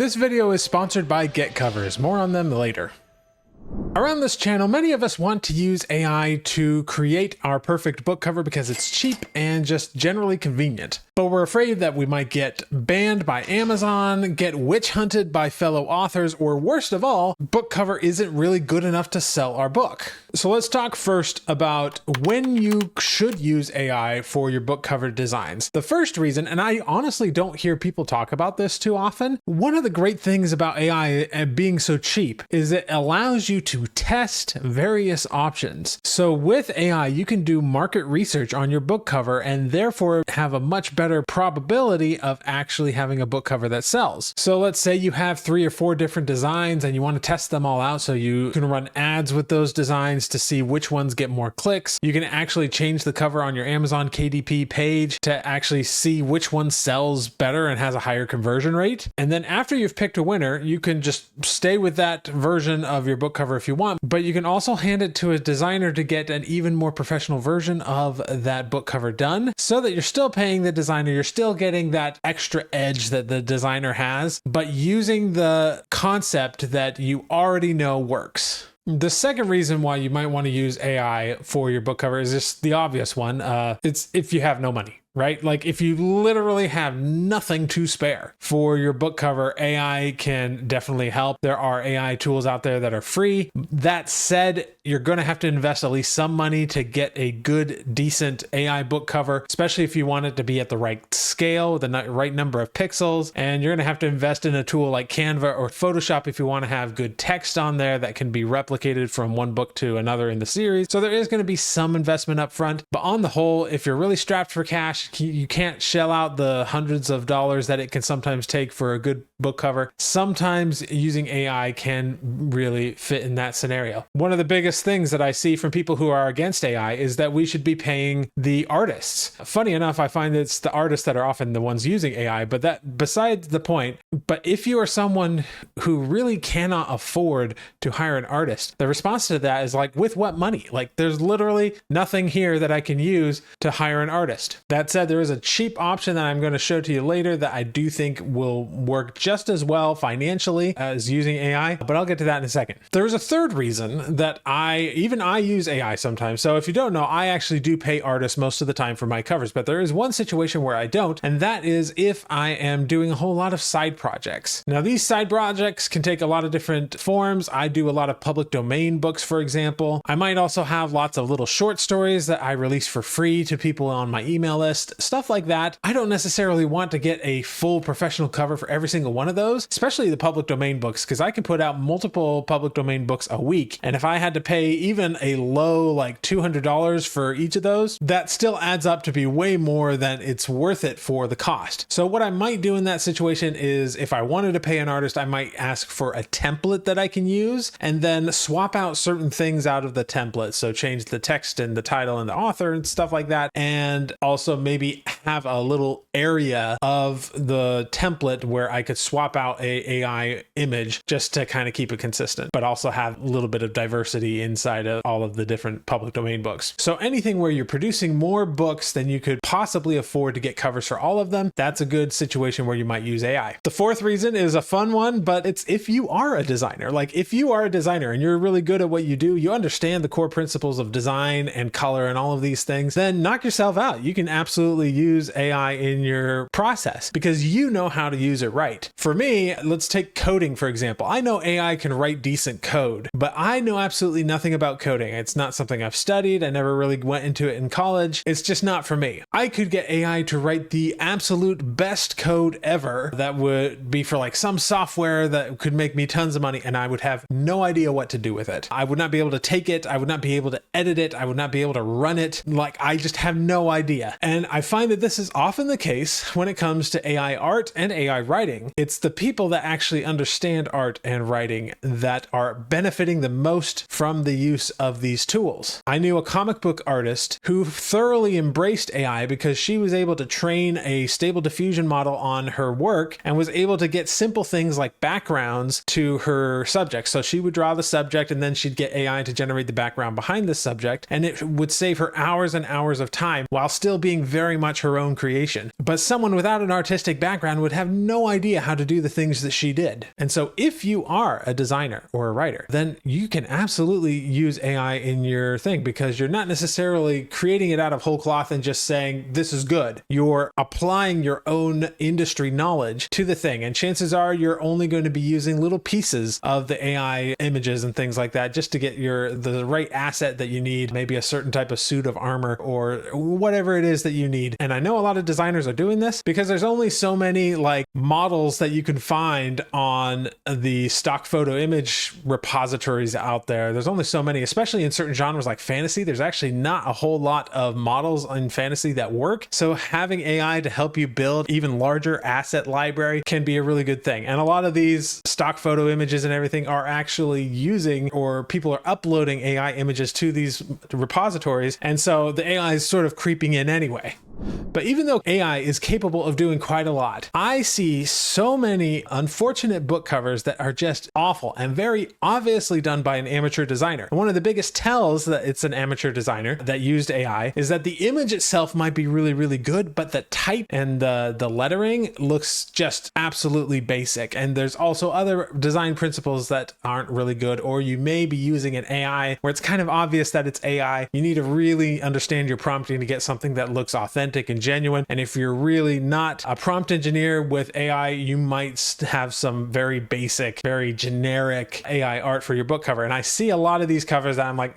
This video is sponsored by Get Covers. More on them later. Around this channel, many of us want to use AI to create our perfect book cover because it's cheap and just generally convenient. But we're afraid that we might get banned by Amazon, get witch hunted by fellow authors, or worst of all, book cover isn't really good enough to sell our book. So let's talk first about when you should use AI for your book cover designs. The first reason, and I honestly don't hear people talk about this too often, one of the great things about AI being so cheap is it allows you to test various options. So with AI, you can do market research on your book cover and therefore have a much better probability of actually having a book cover that sells. So let's say you have 3 or 4 different designs and you want to test them all out, so you can run ads with those designs to see which ones get more clicks. You can actually change the cover on your Amazon KDP page to actually see which one sells better and has a higher conversion rate. And then after you've picked a winner, you can just stay with that version of your book cover if you want, but you can also hand it to a designer to get an even more professional version of that book cover done, so that you're still paying the designer, you're still getting that extra edge that the designer has, but using the concept that you already know works. The second reason why you might want to use AI for your book cover is just the obvious one. It's if you have no money. Right? Like if you literally have nothing to spare for your book cover, AI can definitely help. There are AI tools out there that are free. That said, you're going to have to invest at least some money to get a good, decent AI book cover, especially if you want it to be at the right scale, the right number of pixels. And you're going to have to invest in a tool like Canva or Photoshop if you want to have good text on there that can be replicated from one book to another in the series. So there is going to be some investment up front, but on the whole, if you're really strapped for cash, you can't shell out the hundreds of dollars that it can sometimes take for a good book cover. Sometimes using AI can really fit in that scenario. One of the biggest things that I see from people who are against AI is that we should be paying the artists. Funny enough, I find it's the artists that are often the ones using AI, but that besides the point. But if you are someone who really cannot afford to hire an artist, the response to that is like, with what money? Like there's literally nothing here that I can use to hire an artist. That said, there is a cheap option that I'm going to show to you later that I do think will work just as well financially as using AI, but I'll get to that in a second. There's a third reason that I use AI sometimes. So if you don't know, I actually do pay artists most of the time for my covers, but there is one situation where I don't, and that is if I am doing a whole lot of side projects. Now these side projects can take a lot of different forms. I do a lot of public domain books, for example. I might also have lots of little short stories that I release for free to people on my email list, stuff like that. I don't necessarily want to get a full professional cover for every single one of those, especially the public domain books, because I can put out multiple public domain books a week. And if I had to pay even a low like $200 for each of those, that still adds up to be way more than it's worth it for the cost. So what I might do in that situation is if I wanted to pay an artist, I might ask for a template that I can use and then swap out certain things out of the template. So change the text and the title and the author and stuff like that. And also maybe have a little area of the template where I could swap out a AI image just to kind of keep it consistent, but also have a little bit of diversity inside of all of the different public domain books. So anything where you're producing more books than you could possibly afford to get covers for all of them, that's a good situation where you might use AI. The fourth reason is a fun one, but it's if you are a designer. Like if you are a designer and you're really good at what you do, you understand the core principles of design and color and all of these things, then knock yourself out. You can absolutely use AI in your process because you know how to use it right. For me, let's take coding, for example. I know AI can write decent code, but I know absolutely nothing about coding. It's not something I've studied. I never really went into it in college. It's just not for me. I could get AI to write the absolute best code ever that would be for like some software that could make me tons of money, and I would have no idea what to do with it. I would not be able to take it. I would not be able to edit it. I would not be able to run it. Like I just have no idea. And I find that this is often the case when it comes to AI art and AI writing. It's the people that actually understand art and writing that are benefiting the most from the use of these tools. I knew a comic book artist who thoroughly embraced AI because she was able to train a stable diffusion model on her work and was able to get simple things like backgrounds to her subject. So she would draw the subject and then she'd get AI to generate the background behind the subject, and it would save her hours and hours of time while still being very very much her own creation. But someone without an artistic background would have no idea how to do the things that she did. And so if you are a designer or a writer, then you can absolutely use AI in your thing, because you're not necessarily creating it out of whole cloth and just saying, this is good. You're applying your own industry knowledge to the thing. And chances are you're only going to be using little pieces of the AI images and things like that just to get the right asset that you need, maybe a certain type of suit of armor or whatever it is that you need. And I know a lot of designers are doing this because there's only so many like models that you can find on the stock photo image repositories out there. There's only so many, especially in certain genres like fantasy. There's actually not a whole lot of models in fantasy that work. So having AI to help you build even larger asset library can be a really good thing. And a lot of these stock photo images and everything are actually using, or people are uploading AI images to these repositories. And so the AI is sort of creeping in anyway. But even though AI is capable of doing quite a lot, I see so many unfortunate book covers that are just awful and very obviously done by an amateur designer. And one of the biggest tells that it's an amateur designer that used AI is that the image itself might be really, really good, but the type and the lettering looks just absolutely basic. And there's also other design principles that aren't really good, or you may be using an AI where it's kind of obvious that it's AI. You need to really understand your prompting to get something that looks authentic and genuine. And if you're really not a prompt engineer with AI, you might have some very basic, very generic AI art for your book cover. And I see a lot of these covers that I'm like,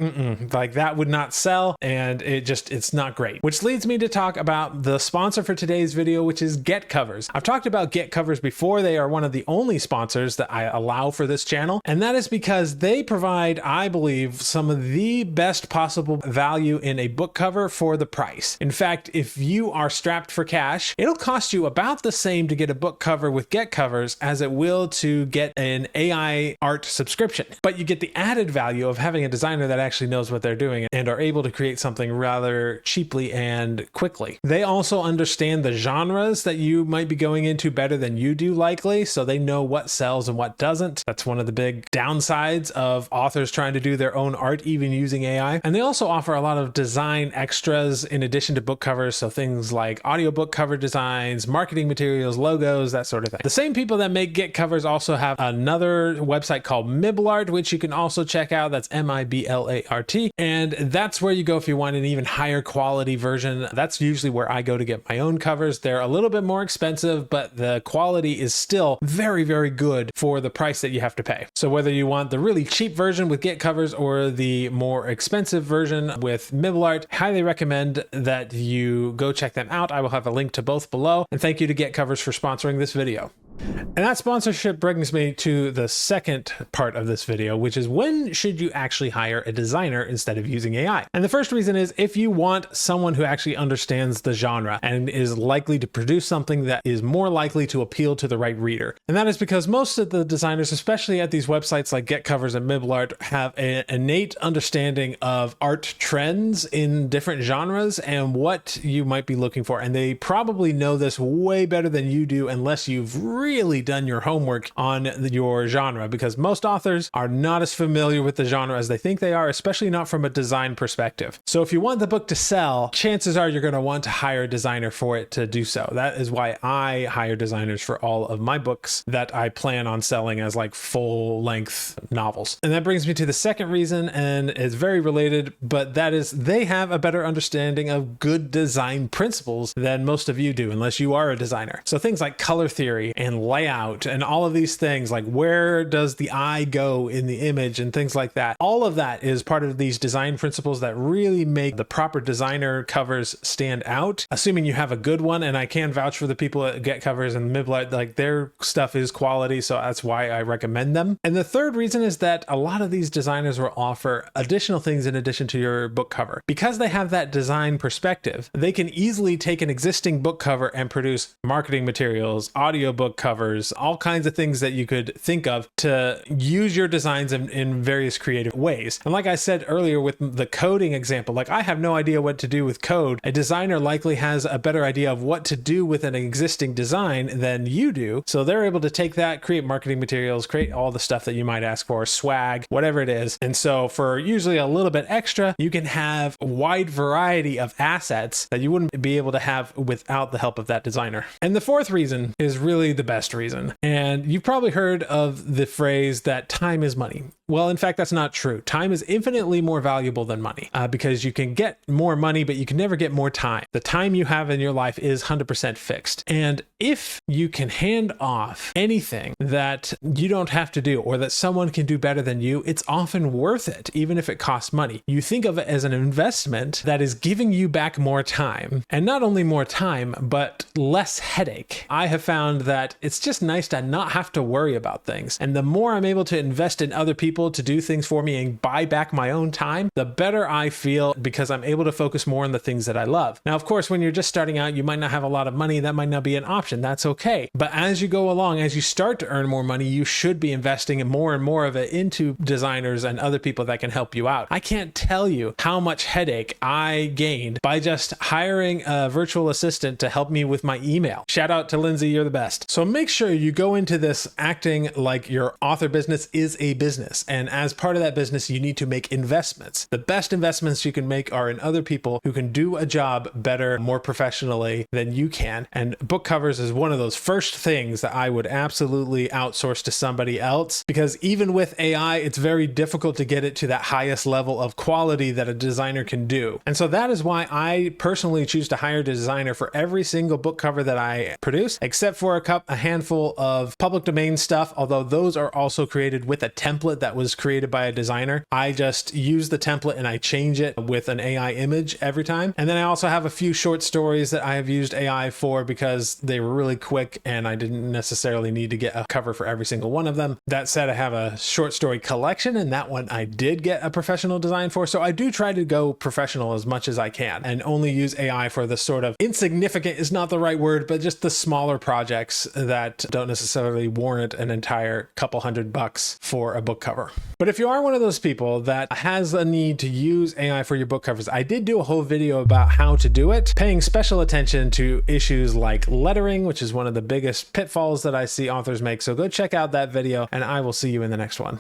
like that would not sell. And it's not great. Which leads me to talk about the sponsor for today's video, which is Get Covers. I've talked about Get Covers before. They are one of the only sponsors that I allow for this channel. And that is because they provide, I believe, some of the best possible value in a book cover for the price. In fact, if you are strapped for cash, it'll cost you about the same to get a book cover with Get Covers as it will to get an AI art subscription. But you get the added value of having a designer that actually knows what they're doing and are able to create something rather cheaply and quickly. They also understand the genres that you might be going into better than you do, likely, so they know what sells and what doesn't. That's one of the big downsides of authors trying to do their own art, even using AI. And they also offer a lot of design extras in addition to book covers. So things like audiobook cover designs, marketing materials, logos, that sort of thing. The same people that make Get Covers also have another website called Miblart, which you can also check out. That's Miblart. And that's where you go if you want an even higher quality version. That's usually where I go to get my own covers. They're a little bit more expensive, but the quality is still very, very good for the price that you have to pay. So whether you want the really cheap version with Get Covers or the more expensive version with Miblart, highly recommend that you go check them out. I will have a link to both below. And thank you to Get Covers for sponsoring this video. And that sponsorship brings me to the second part of this video, which is when should you actually hire a designer instead of using AI? And the first reason is if you want someone who actually understands the genre and is likely to produce something that is more likely to appeal to the right reader. And that is because most of the designers, especially at these websites like Get Covers and Miblart, have an innate understanding of art trends in different genres and what you might be looking for. And they probably know this way better than you do unless you've really done your homework on your genre, because most authors are not as familiar with the genre as they think they are, especially not from a design perspective. So if you want the book to sell, chances are you're going to want to hire a designer for it to do so. That is why I hire designers for all of my books that I plan on selling as like full-length novels. And that brings me to the second reason, and it's very related, but that is they have a better understanding of good design principles than most of you do, unless you are a designer. So things like color theory and layout and all of these things, like where does the eye go in the image and things like that. All of that is part of these design principles that really make the proper designer covers stand out, assuming you have a good one. And I can vouch for the people at Get Covers and Miblart, like their stuff is quality. So that's why I recommend them. And the third reason is that a lot of these designers will offer additional things in addition to your book cover. Because they have that design perspective, they can easily take an existing book cover and produce marketing materials, audiobook covers, all kinds of things that you could think of to use your designs in various creative ways. And like I said earlier with the coding example, like I have no idea what to do with code. A designer likely has a better idea of what to do with an existing design than you do. So they're able to take that, create marketing materials, create all the stuff that you might ask for, swag, whatever it is. And so for usually a little bit extra, you can have a wide variety of assets that you wouldn't be able to have without the help of that designer. And the fourth reason is really the best reason. And you've probably heard of the phrase that time is money. Well, in fact, that's not true. Time is infinitely more valuable than money because you can get more money, but you can never get more time. The time you have in your life is 100% fixed. And if you can hand off anything that you don't have to do or that someone can do better than you, it's often worth it, even if it costs money. You think of it as an investment that is giving you back more time, and not only more time, but less headache. I have found that it's just nice to not have to worry about things. And the more I'm able to invest in other people to do things for me and buy back my own time, the better I feel because I'm able to focus more on the things that I love. Now, of course, when you're just starting out, you might not have a lot of money. That might not be an option. That's okay. But as you go along, as you start to earn more money, you should be investing more and more of it into designers and other people that can help you out. I can't tell you how much headache I gained by just hiring a virtual assistant to help me with my email. Shout out to Lindsay, you're the best. So make sure you go into this acting like your author business is a business. And as part of that business, you need to make investments. The best investments you can make are in other people who can do a job better, more professionally than you can. And book covers is one of those first things that I would absolutely outsource to somebody else, because even with AI, it's very difficult to get it to that highest level of quality that a designer can do. And so that is why I personally choose to hire a designer for every single book cover that I produce, except for a handful of public domain stuff, although those are also created with a template that was created by a designer. I just use the template and I change it with an AI image every time. And then I also have a few short stories that I have used AI for because they were really quick and I didn't necessarily need to get a cover for every single one of them. That said, I have a short story collection and that one I did get a professional design for. So I do try to go professional as much as I can and only use AI for the sort of insignificant is not the right word, but just the smaller projects that don't necessarily warrant an entire couple $100 for a book cover. But if you are one of those people that has a need to use AI for your book covers, I did do a whole video about how to do it, paying special attention to issues like lettering, which is one of the biggest pitfalls that I see authors make. So go check out that video and I will see you in the next one.